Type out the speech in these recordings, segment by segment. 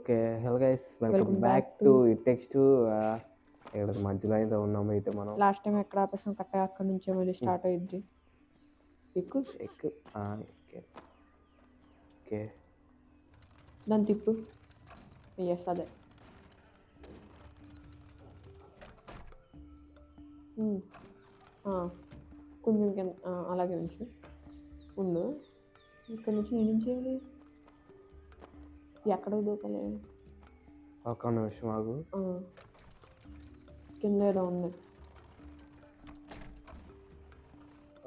Okay. Hello guys, welcome welcome back back to to it takes two. ఇక్కడ మధ్యలో అయితే ఉన్నాము అయితే మనం. లాస్ట్ టైం ఎక్కడ ఆపేసాం కరెక్ట్గా అక్కడి నుంచే మళ్ళీ స్టార్ట్ అయ్యిద్ది. ఎక్కువ ఓకే ఓకే. దాన్ని తిప్పు. ఎస్ అదే. కొంచెం కింద అలాగే ఉంచు. ఉండు. ఇక్కడ నుంచి నేనేం చేయాలి? ఎక్కడికి దూకాలి? ఒక్క నిమిషం ఆగు. కింద ఏదో ఉంది.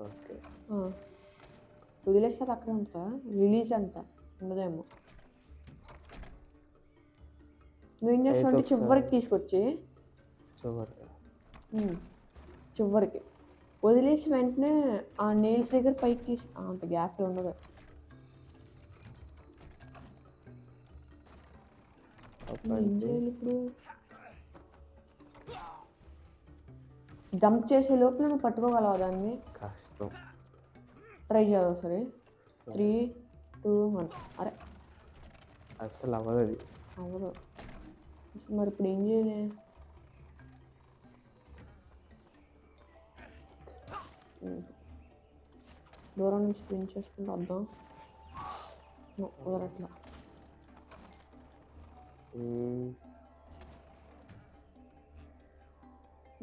ఓకే. వదిలేస్తే అది అక్కడే ఉంటుందా? రిలీజ్ అంట ఉండదేమో. నువ్వేం చేస్తావు అంటే చివరికి తీసుకొచ్చి చివరికి వదిలేసి వెంటనే ఆ నెయిల్స్ దగ్గర పైకి అంత గ్యాప్ ఉండదు. ఏం చేయాలి ఇప్పుడు? జంప్ చేసే లోపల నువ్వు పట్టుకోగలవా దాన్ని? కష్టం. ట్రై చేయాలి సరే. 3, 2, 1. అరే అస్సలు అవ్వదు అది. అవ్వదు. మరి ఇప్పుడు ఏం చేయాలి? దూరం నుంచి స్ప్రింట్ చేసుకుంటూ వద్దాం. కుదరట్లా.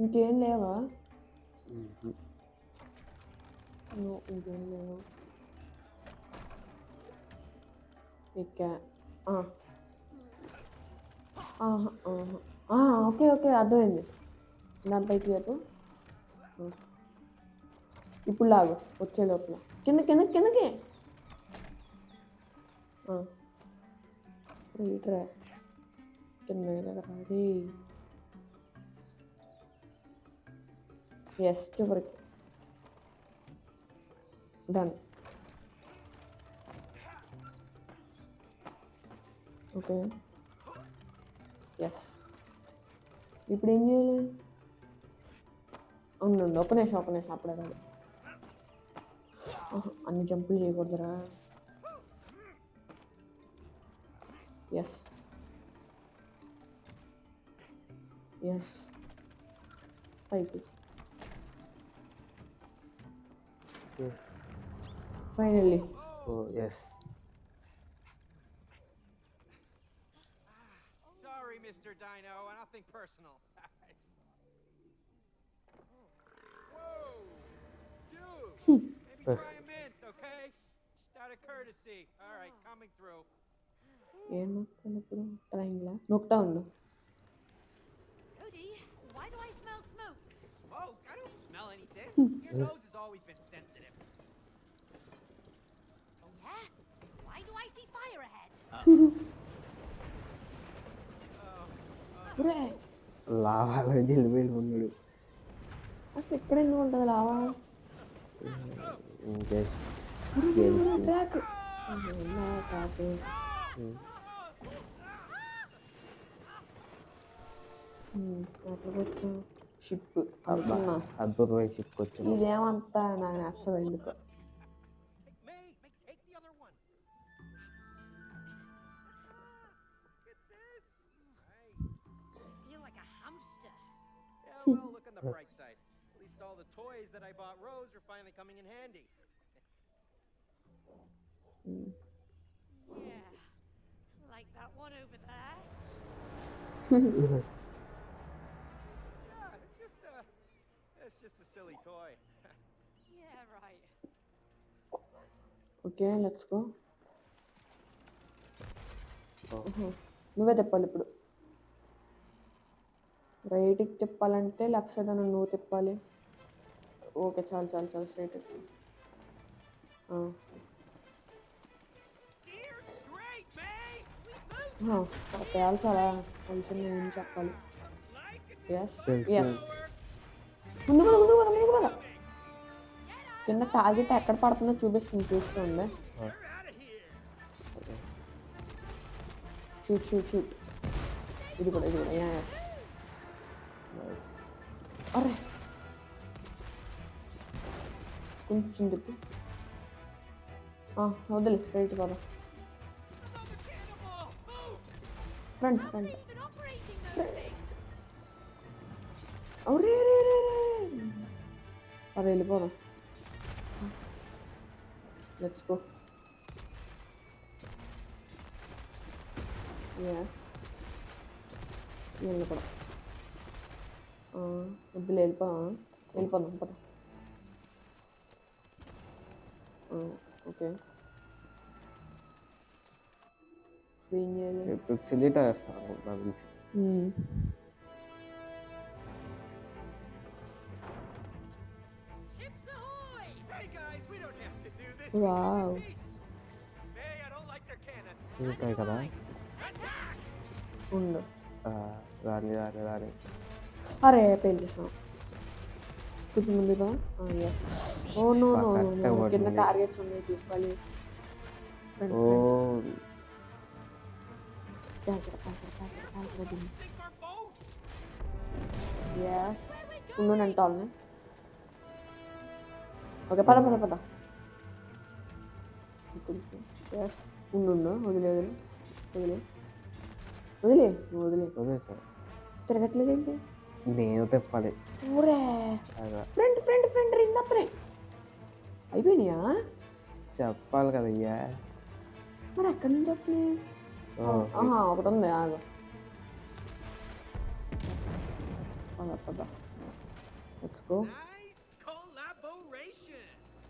ఇంకేం లేవా? ఇంకేం లేవు. ఎక్కా. ఓకే ఓకే అర్థమైంది. దానిపైకి లేపు. ఇప్పుడు లాగు వచ్చే లోపల కిందకి రీట్రా కింద రాది. ఎస్ చివరికి డన్. Okay yes. ఇప్పుడు ఏం చేయాలి? ఉండు ఒక నిమిషం అప్పుడే రాదు. అన్ని జంపులు చేయకూడదురా. ఎస్ పైకి finally. Yes. Sorry, Mr. Dino. Nothing personal. Whoa, dude. Maybe try a mint, okay? Just out of courtesy. All right, coming through. ఏం నొక్కాలి ఇప్పుడు? ట్రైన్లా నొక్తా ఉండు. Cody, why do I smell smoke? Smoke? I don't smell anything. Your nose has always been sensitive. Oh yeah? Why do I see fire ahead? లావాలో వెళ్ళిపోయి ఉన్నాడు. అసలు ఎక్కడ ఎందుకు ఉంటుంది లావా? జస్ట్ ట్రాక్ అట్లకొచ్చు. షిప్ అద్భుతమైన షిప్ వచ్చింది. ఇదేమంతా నాకు నచ్చదు ఎందుకు. May, take the other one. Look at this. Nice. I feel like a hamster. Yeah, well, look on the bright side. At least all the toys that I bought Rose are finally coming in handy. Yeah, like that one over there. Yeah, it's just a silly toy. Yeah, right. Okay let's go. నువ్వే తిప్పాలి ఇప్పుడు. రైట్కి తిప్పాలంటే left side అని నువ్వు తిప్పాలి. Okay చాలు straight. తేల్చాలా కొంచెం నేను చెప్పాలి. ఎస్ ముందు పద. కింద టార్గెట్ ఎక్కడ పడుతుందో చూస్తుంది. షూట్. ఇది కూడా ఎస్. అరే కొంచెం తిప్పు. వదిలే స్ట్రైట్ పద. Front Not front even operating those things. రే రే రే రే అది వెళ్ళిపోదాం. Let's go. ఎస్ వెళ్ళిపోదాం. వద్దులే వెళ్ళిపోదాం పద. ఓకే ఏం చేయాలి? ఇప్పుడు సిలిటా వేస్తాను నాకు తెలిసి. Ships ahoy! Hey guys, we don't have to do this. Wow. We can do peace. Hey, I don't like their cannons. సిలిటా కదా. ఉండు. రాని రాని రాని. అరే పేల్చేసాం. కొంచెం ముందు కదా. Yes. Oh no no no కింద టార్గెట్స్ ఉన్నాయి చూసుకోవాలి. ఓ పేల్చరా దీన్ని. Sink our boat. ఎస్ ఉండు నేను టాల్ని. ఓకే పద కొంచెం ఎస్ ఉండు వదిలే వదిలేసా. తిరగట్లేదేంటి? నేను తెప్పాలి. ఊరే అలా ఫ్రెండ్ రింగ్ అప్పుడే అయిపోయినాయా? చెప్పాలి కదయ్యా. మరి ఎక్కడి నుంచి వస్తున్నాయి? ఒకటి ఉంది ఆగు. పద let's go. Nice collaboration.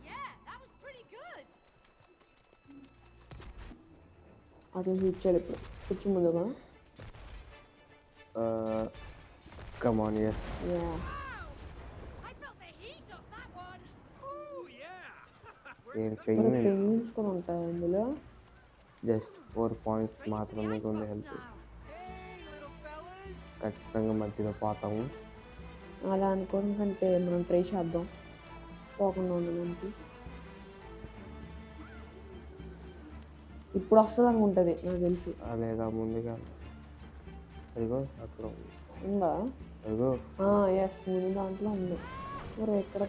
Yeah, that was pretty good. అట్లా చూచాడు ఇప్పుడు కూర్చో ముందుగా. Come on yes. Wow! I felt the heat of that one. Ooh, yeah. Penguins కూడా ఉంటాయి అందులో. జస్ట్ 4 points మాత్రం మీకు ఉంది హెల్ప్. Hey, little fellas. ఖచ్చితంగా మధ్యలో పోతాము. అలా అనుకోవడం కంటే మనం ట్రై చేద్దాం పోకుండా ఉండడానికి. ఇప్పుడు వస్తుంది అనుకుంటుంది నాకు తెలిసి. లేదా ముందుగా అదిగో అక్కడ ఉందా? అదిగో ఎస్ ముందు దాంట్లో ఉంది. మరి ఎక్కడ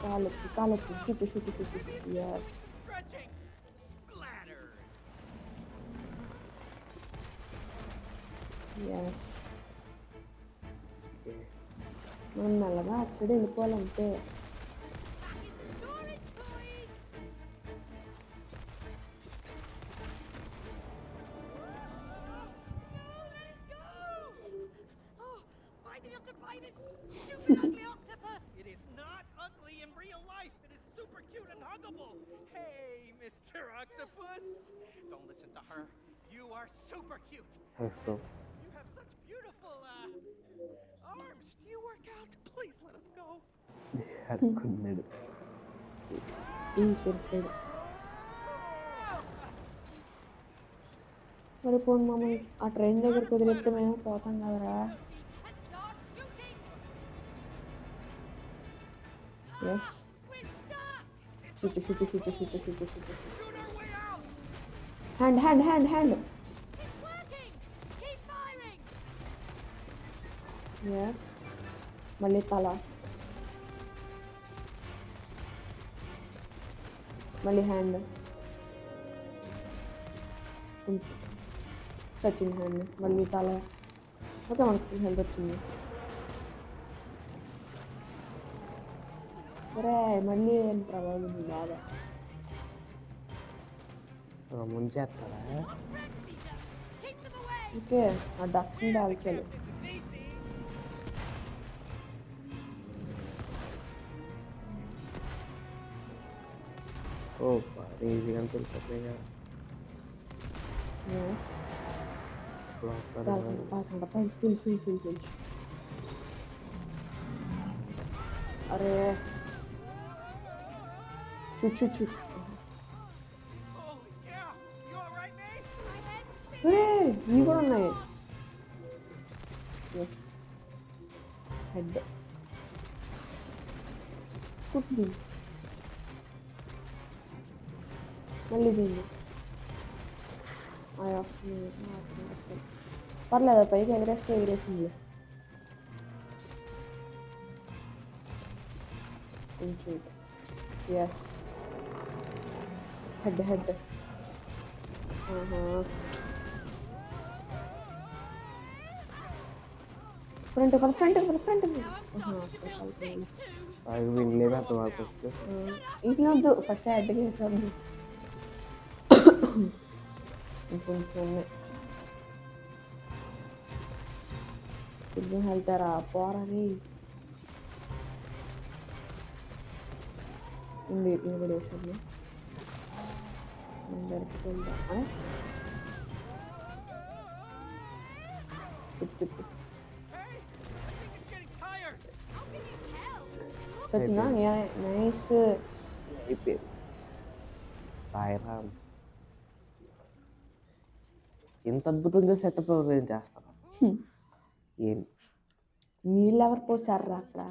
కాలొచ్చు షూట్ ఎస్. Stretching. Splatter. ఎస్ మనం మెల్లగా అటు సైడ్ వెళ్ళిపోవాలంటే. Back into storage, toys. Let us go! Oh, why did you have to buy this stupid ugly octopus? It is not ugly in real life. It is super cute and huggable. Hey, Mr. Octopus. Don't listen to her. You are super cute. So You have such beautiful arms. Do you work out? Please let us go. అనుకున్నాడు. ఈ side మరి పోను మమ్మల్ని ఆ train దగ్గరికి వదిలేస్తే మేము పోతాం కదరా. And start shooting. Yes We're stuck. Shoot. Shoot our way out. Hand. It's working. Keep firing. Yes మళ్ళీ తల మళ్ళీ హ్యాండ్ కొంచెం సచిన్ హ్యాండ్ మళ్ళీ తల. ఓకే మనకు ఫుల్ హెల్త్ వచ్చింది. ఒరే మళ్ళీ ఏం ప్రభావం ఉంది బాగా. ముంచేస్తారా? Friendly ducks. Keep them away. Okay ఆ డక్స్ని దాల్చాలి. It's easy. ఓ బాగా ఈజీగా తెలిసిపోతున్నాయి కదా. ఎస్ ఇప్పుడు వస్తారు పాల్చండి పిలిచి అరే shoot. Oh, yeah. You all right, mate? My head's spinning. అరే ఇవి కూడా ఉన్నాయి. ఎస్ హెడ్ కుట్టి మళ్ళీ దీన్ని వస్తుంది. పర్లేదు పైకి ఎగరేసింది. కొంచెం yes head front front front. అది వినలేదు అంత వరకు ఫస్ట్. ఇట్లా వద్దు, ఫస్ట్ యాడ్కి వేసద్దు. ఇంకొంచెం ఉన్నాయి. కొంచెం వెళ్తారా పోరని ఉంది. ఇది కూడా వేసాను. డైరెక్ట్ వెళ్దాం. సచినా నైస్. అయిపోయింది. సాయిరామ్ ఎంత అద్భుతంగా సెటప్ నేను చేస్తాను. ఏం నీళ్ళు ఎవరు పోస్తారా అక్కడ?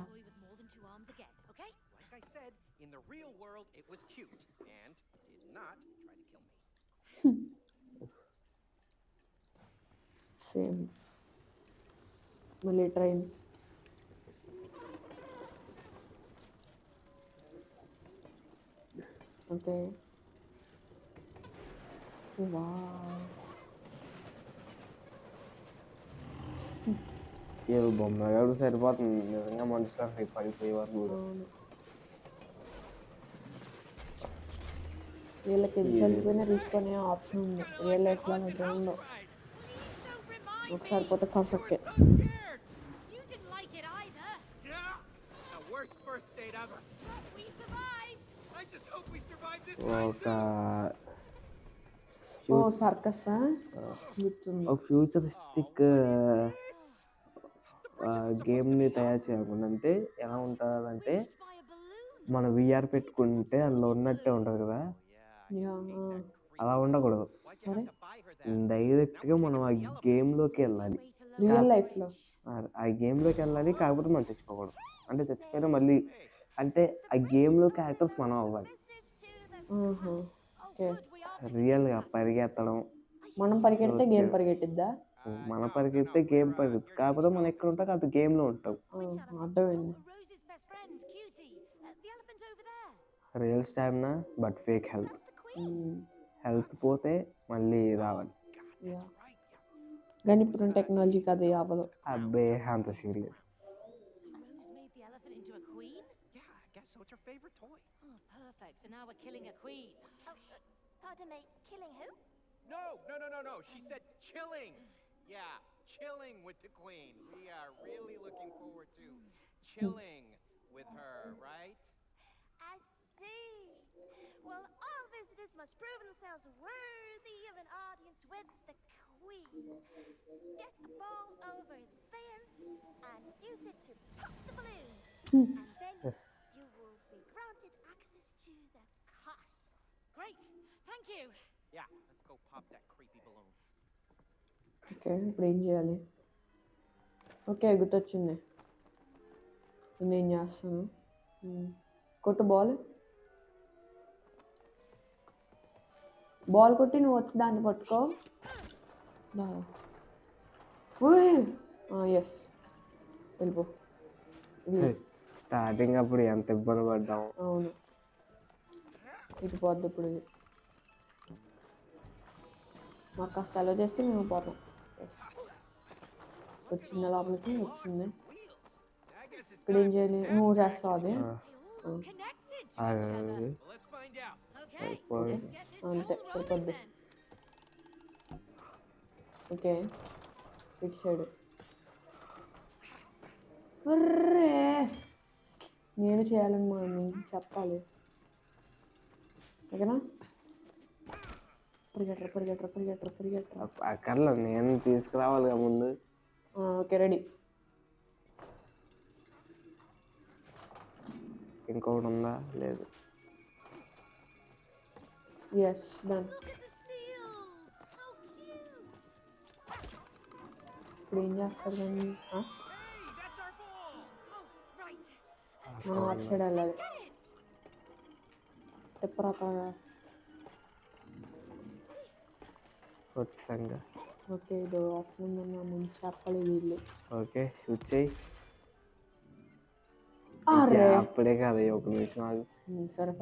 Like I said, in the real world, it was cute and did not try to kill me. Same. మళ్ళీ ట్రైన్. ఓకే. ఏదో బొమ్మగాడు సరిపోతుంది నిజంగా మనుషులు పడిపోయే వరకు కూడా. అవును, వీళ్ళకి చనిపోయినా తీసుకునే ఆప్షన్ ఉంది. రియల్ లైఫ్లో అయితే ఉండవు. ఒకసారి పోతే first okay. You didn't like it either. Yeah, the worst first date ever. But we survived. I just hope we survive this. ఒక ఓ సర్కస్ గుర్తుంది. ఫ్యూచరిస్టిక్ గేమ్ని తయారు చేయాలనుకుంటే ఎలా ఉంటుందంటే By a balloon. మనం విఆర్ పెట్టుకుంటే అందులో ఉన్నట్టే ఉంటుంది కదా, అలా ఉండకూడదు. Why'd you have to buy her that? డైరెక్ట్గా మనం ఆ గేమ్లోకి వెళ్ళాలి. రియల్ లైఫ్లో ఆ గేమ్లోకి వెళ్ళాలి, కాకపోతే మనం చచ్చిపోకూడదు. అంటే చచ్చిపోయినా మళ్ళీ అంటే ఆ గేమ్లో క్యారెక్టర్స్ మనం అవ్వాలి. ఓకే. రియల్గా పరిగెత్తడం, మనం పరిగెడితే గేమ్ పరిగెట్టిద్దా? మన పరిగెత్తే గేమ్ పరిగెత్తు, కాకపోతే మనం ఎక్కడ ఉంటాం అది గేమ్లో ఉంటాం. అర్థమైంది. Rose's best friend, Cutie. The elephant over there. Real stamina but fake health. Health పోతే మళ్ళీ రావాలి. కానీ ఇప్పుడు టెక్నాలజీ అది అవ్వదు. అబ్బే అంత serious. So Rose made the elephant into a queen? Yeah, I guess so. It's her favorite toy. Oh, perfect. So now we're killing a queen. Pardon me, killing who? No. She said chilling. Yeah, chilling with the queen. We are really looking forward to chilling with her, right? I see. Well, all visitors must prove themselves worthy of an audience with the Queen. Get a ball over there and use it to pop the balloon. And then you will be granted access to the castle. Great. Thank you. Yeah, let's go pop that creepy balloon. Okay, ఇప్పుడు ఏం చేయాలి? Okay, గుర్తొచ్చింది. నేను చేస్తాను. కొట్టు ball కొట్టి నువ్వు వచ్చి దాన్ని పట్టుకో. ఎస్, వెళ్ళిపో. స్టార్టింగ్ అప్పుడు ఎంత ఇబ్బంది పడ్డాము. అవును, ఇటు పోద్ది ఇప్పుడు. ఇది మాకు కాస్త అలా చేస్తే మేము పోతాం. వచ్చింది లోపలికి, వచ్చింది. ఇప్పుడు ఏం చేయాలి? నువ్వు చేస్తావు అది. Connected to అది Well, let's find out. Okay. పోయి Let's get this అంతే, ball rolling సరిపోద్ది. then. ఓకే, ఇటు సైడ్. అర్రే, నేను చేయాలని మమ్మీ చెప్పాలి. ఓకేనా? పరిగెట్టరా. అక్కర్లా, నేను తీసుకురావాలిగా ముందు. Okay, ready. ఇంకొకటి ఉందా? లేదు. Yes, done. Look at the seals. How cute. ఇప్పుడు ఏం చేస్తారు కానీ? Hey, that's our ball. Oh, right. మనం అటు సైడ్ వెళ్ళాలి. Get it. తిప్పరా అక్కడ. వచ్చాంగా. ఓకే, ఇది ఆప్షన్ ఉందన్నా ముందు చెప్పాలి వీళ్ళు. ఓకే, షూట్ చేయి. అరే, అప్పుడే కాదు, ఒక నిమిషం ఆగు. సరే,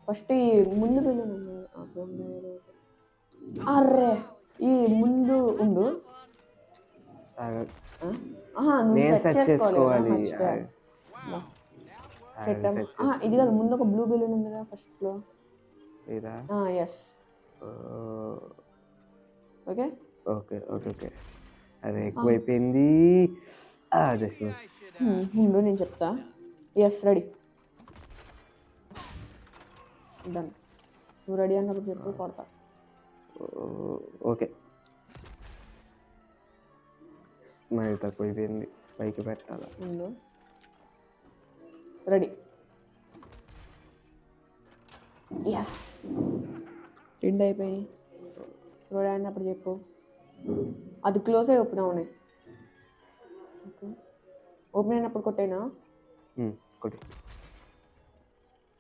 ఫస్ట్ ఈ ముందు వెళ్ళాను. అర్రే, ఈ ముందు ఉండు. నువ్వు నేను సెట్ సెట్ చేసుకోవాలి కదా, చేసుకోవాలి. మర్చిపోయాను. సెట్ సెట్ ఇది కాదు, ముందు ఒక బ్లూ బెలూన్ ఉంది కదా ఫస్ట్లో. ఇదా yes. Okay okay okay okay. అరే ఎక్కువైపోయింది. జస్ట్ ముందు నేను చెప్తా. Yes, ready. డన్. నువ్వు రెడీ అన్నప్పుడు చెప్పు, కొడతా. ఓకే. మరి తక్కువైపోయింది, పైకి పెట్టాలి. ముందు రెడీ. ఎస్, ఎండ్ అయిపోయి. రెడీ అన్నప్పుడు చెప్పు. అది క్లోజ్ అయ్యి ఓపెన్ అవునాయి. ఓకే, ఓపెన్ అయినప్పుడు కొట్టేనా? కొట్టి.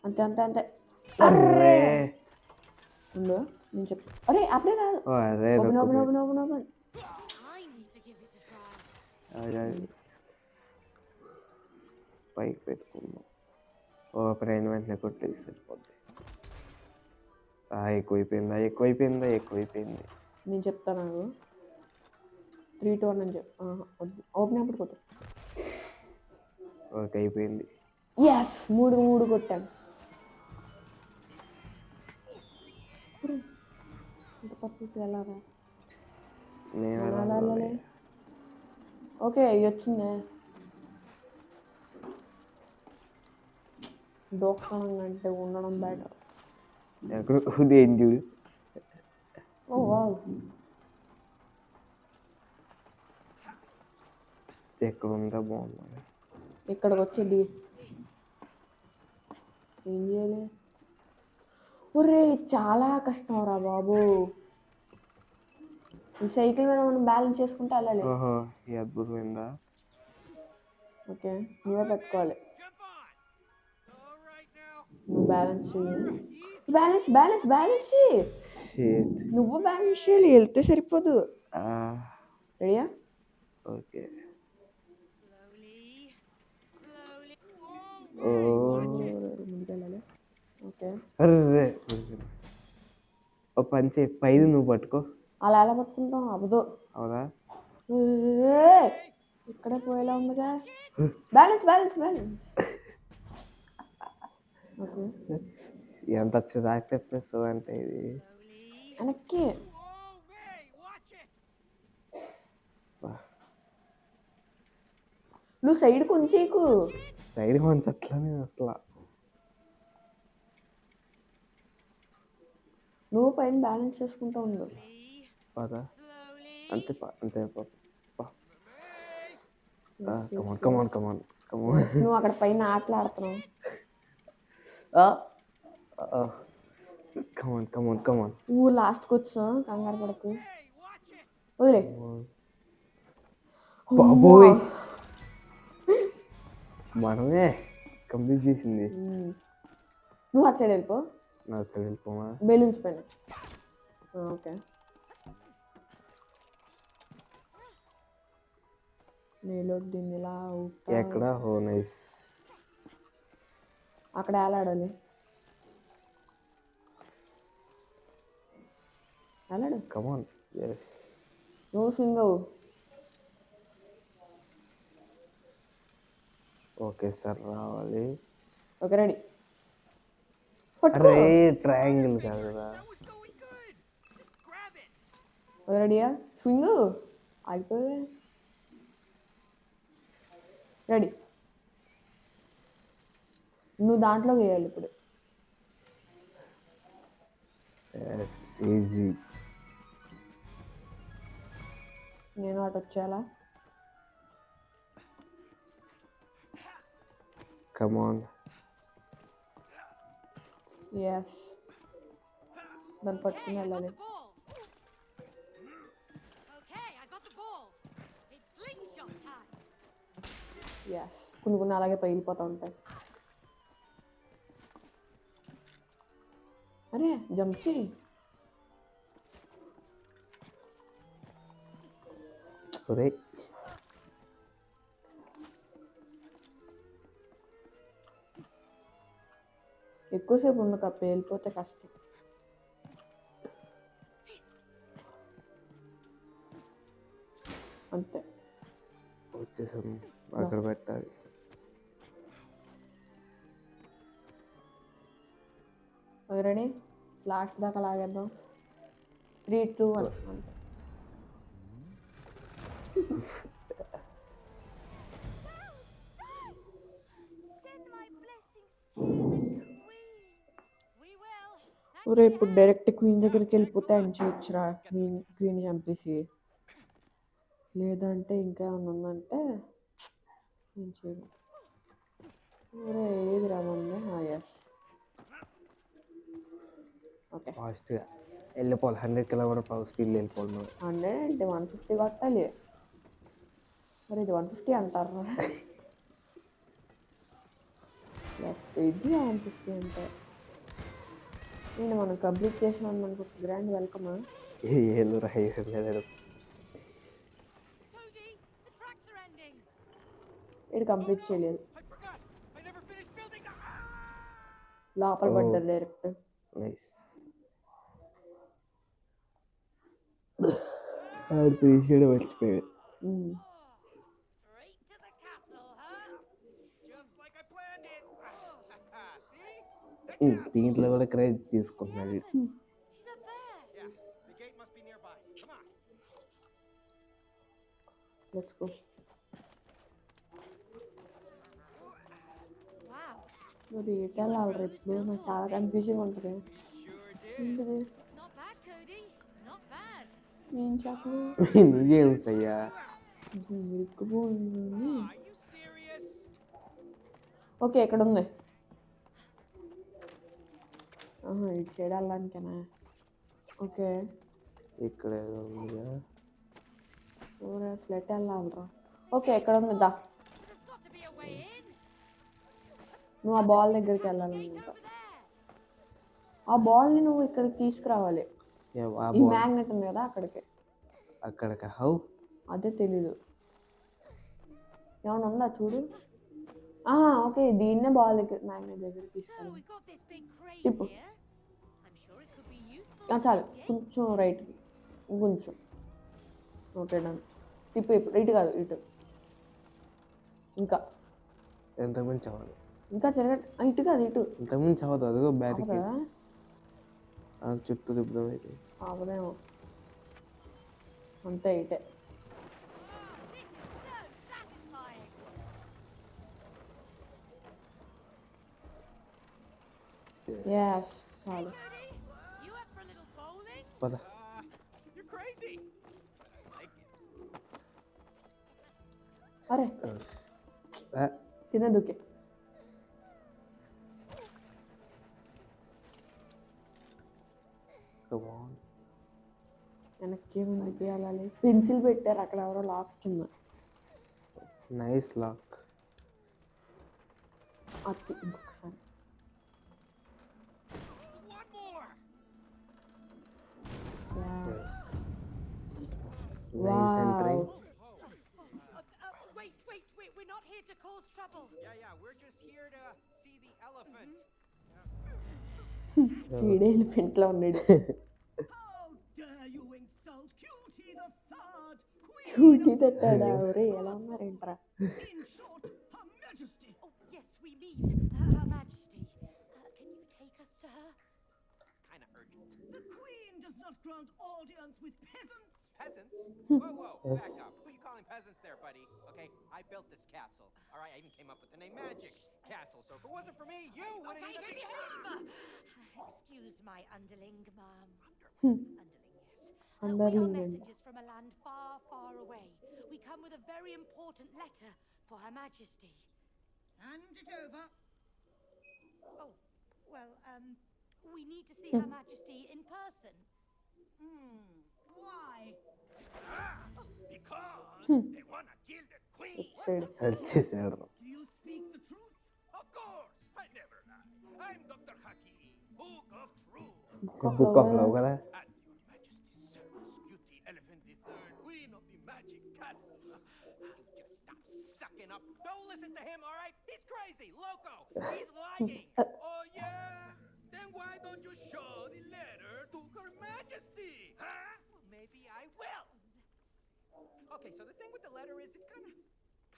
అంతే అంతే అంతే. అరే ముందు నేను చెప్పు. అరే అప్పుడే కాదు. అరే open open open open open. I need to give this a try. పైకి పెట్టుకున్నాం. ఓపెన్ అయిన వెంటనే కొట్టేసి సరిపోద్ది. ఎక్కువైపోయింది. నేను చెప్తాను నాకు 3, 2 అని చెప్పు. ఓపెన్ అప్పుడు కొట్టు. ఓకే అయిపోయింది. ఎస్, 3 కొట్టాను. ఇంత పర్ఫెక్ట్ ఎలా రా? నేను అలాలే. ఓకే, వచ్చిందే. దోకడం అంటే ఉండడం బెటర్. ఎక్కడ ఉదయం చూడు. ఓ వావ్. ఎక్కడ ఉందా బాగుంది. ఇక్కడికి వచ్చేది ఏం చేయాలి? ఒరే చాలా కష్టం రా బాబు. ఈ సైకిల్ మీద మనం బ్యాలెన్స్ చేసుకుంటే వెళ్ళాలి. ఓహో, ఈ అద్భుతమైందా. ఓకే, నువ్వే పెట్టుకోవాలి. Jump on. All right now. నువ్వు బ్యాలెన్స్ చేయి. షేట్. నువ్వు బ్యాలెన్స్ చేయాలి, వెళ్తే సరిపోదు. రెడీయా? ఓకే. ముందుకు వెళ్ళాలి. ఓకే, అర్రే ఓ పంచే పైది నువ్వు పట్టుకో. అలా ఎలా పట్టుకుంటాం? అవ్వదు. అవునా? ఇక్కడే పోయేలా ఉందిగా. బ్యాలెన్స్. ఓకే, ఎంత చిరాకు తెప్పిస్తుంది అంటే ఇది. వెనక్కి. Oh, hey, watch it. నువ్వు సైడ్ కొంచెంకు. సైడ్ వంచట్లనే అసలు. నువ్వు పైన బ్యాలెన్స్ చేసుకుంటూ ఉండు. పదా అంతే అంతే. Yes. కమాన్. నువ్వు అక్కడ పైన ఆటలు ఆడుతున్నావు. కమాన్. నువ్వు లాస్ట్కి వచ్చా, కంగారు పడకు. Hey, watch it. వదిలే. బాబోయ్, మనమే కంప్లీట్ చేసింది. నువ్వు అటు సైడ్ వెళ్ళిపో. నాకు వెళ్ళిపోమా. బెలూన్స్ పైన. ఓకే, నేను దీన్ని ఇలా ఎక్కడ? Oh nice. అక్కడ ఆడాలి. అలాడు. కమాన్. ఎస్. నువ్వు స్వింగ్ అవ్వు. ఓకే సార్, రావాలి. Okay, ready. అరే ట్రయాంగిల్ కాదురా. That was going good. Just grab it. రెడీయా? స్వింగ్ అయిపోయే. రెడీ. నువ్వు దాంట్లో వేయాలి ఇప్పుడు. Yes, easy. నేను అటు వచ్చేయాలా? కమాన్. ఎస్, దాన్ని పట్టుకుని వెళ్ళాలి. Ball. Okay, I got the ball. It's slingshot time. Yes, కొన్ని అలాగే పగిలిపోతూ ఉంటాయి. అరే జంప్ చేయి. ఒరే ఎక్కువసేపు ఉండక పేలిపోతే కష్టం. అంతే. వచ్చేసాం, అక్కడ పెట్టాలి. రెడీ, లాస్ట్ దాకా లాగేద్దాం. 3, 2, 1 అంతే. Send my blessings to the queen. We will. ఒరే ఇప్పుడు డైరెక్ట్ క్వీన్ దగ్గరికి వెళ్ళిపోతే ఆయన చేయొచ్చురా, క్వీన్ చంపేసి. లేదంటే ఇంకా ఏమన్నా ఉందంటే నేను చేయను. ఒరే ఏది రామంది. Yes, okay. ఫాస్ట్గా వెళ్ళిపోవాలి, 100 km/h స్పీడ్లో వెళ్ళిపోవాలి మనం. 100 అంటే 150 కొట్టాలి. మరి ఇది 150 అంటారా? Let's go. ఇది 150 అంటే నేను మనం కంప్లీట్ చేసినాం మనకు గ్రాండ్ వెల్కమా. ఏళ్ళు రాయి లేదు. Cody, the tracks are ending. ఇది కంప్లీట్ చేయలేదు, I forgot. I never finished building the. లోపల పడ్డారు డైరెక్ట్. నైస్. ఆడు ఫినిష్ చేయడం మర్చిపోయాడు. Straight to the castle, huh? Just like I planned it. See? దీంట్లో కూడా క్రెడిట్ తీసుకుంటున్నాడు. She's up there. Yeah, the gate must be nearby. Come on. Let's go. Wow. మరి ఎటు వెళ్ళాలి రేపు? నాకు చాలా కన్ఫ్యూజింగ్ ఉంటుంది. Sure did. ఏంటిది? It's not bad, Cody. Not bad. నేను చెప్పను. నువ్వేమ్స్ అయ్యా. ఇరుక్కుపోయింది. Are you serious? ఓకే, ఎక్కడ ఉంది? ఇటు సైడ్ వెళ్ళడానికేనా? ఓకే, ఇక్కడ ఏదో ఉందిగా. ఊరే అసలు ఎటు వెళ్ళాలిరా? ఓకే, ఎక్కడ ఉంది? దా, There's got to be a way in. నువ్వు ఆ బాల్ దగ్గరికి వెళ్ళాలన్నమాట. Over there. ఆ బాల్ని నువ్వు ఇక్కడికి తీసుకురావాలి. ఈ మ్యాగ్నెట్ ఉంది కదా అక్కడికి. అక్కడికి హౌ? అదే తెలీదు. ఏమైనా ఉందా చూడు. ఓకే, దీన్నే బాల్ దగ్గర మ్యాగ్నెట్ దగ్గర So తీసుకెళ్ళాలి. we've got this big crane Tipo. here. I'm sure it could be useful. చాలు, in this game. కొంచెం రైట్కి, కొంచెం. Okay done. తిప్పు, ఇప్పుడు ఇటు కాదు, ఇటు. ఇంకా ఎంతమంది చదవదు, ఇంకా ఇటు కాదు, ఇటు. ఇంతకుముందు చదవదు. అదిగో బ్యాటికి అవదా? చుట్టూ తిప్పుదాం అయితే. అవదేమో, అంతే ఇటే. This is so satisfying. Yes, చాలు. Cody, you up for a little bowling? పద. You're crazy. I like it. అరే కింద దూకే. వెనక్కి ముందుకి వెళ్ళాలి. పెన్సిల్ పెట్టారు అక్కడ ఎవరో లాక్ కింద. Nice lock. అది ఇంకొకసారి. One more. Nice entering. Wait. We're not here to cause trouble. Yeah. We're just here to see the elephant. ఈడే ఎలిఫెంట్లో ఉన్నాడు. How dare you insult Cutie the Third, Queen చూటి తట్టాడా? ఒరే ఎలా ఉన్నారేంట్రా? in short, Her Majesty. Oh, yes, we mean Her Majesty. Can you take us to her? It's kind of urgent. The Queen does not grant audience with peasants. Peasants? Whoa, back up. Who are you calling peasants there, buddy? Okay, I built this castle. All right, I even came up with the name Magic Castle. So if it wasn't for me, you wouldn't Okay, even be. Excuse my underling, ma'am. Hmm. Underling, yes. We Underling, are yeah. messengers from a land far, far away. We come with a very important letter for Her Majesty. Hand it over. Oh, well, we need to see Her Majesty in person. Why? Because they want to kill the queen. ఇటు side. వచ్చేసాడు. Do you speak the truth? Of course, I never lie. I'm Dr. Haki, Book of Truth. Book of love కదా. At your majesty's service, Cutie Elephant the Third, Queen of the Magic Castle. Just stop sucking up. Don't listen to him, all right? He's crazy, loco. He's lying. Oh, yeah? Then why don't you show the letter to Her Majesty? Huh? Well, maybe I will. Okay, so the thing with the letter is it's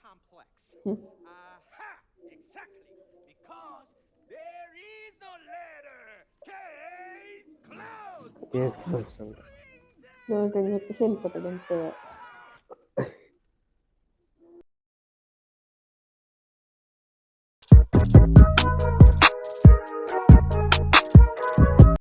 complex. Hmm. Aha! Exactly. Because there is no letter. Case closed. Case close అంట. Close అని చెప్పేసి వెళ్ళిపోతాడు అంతే.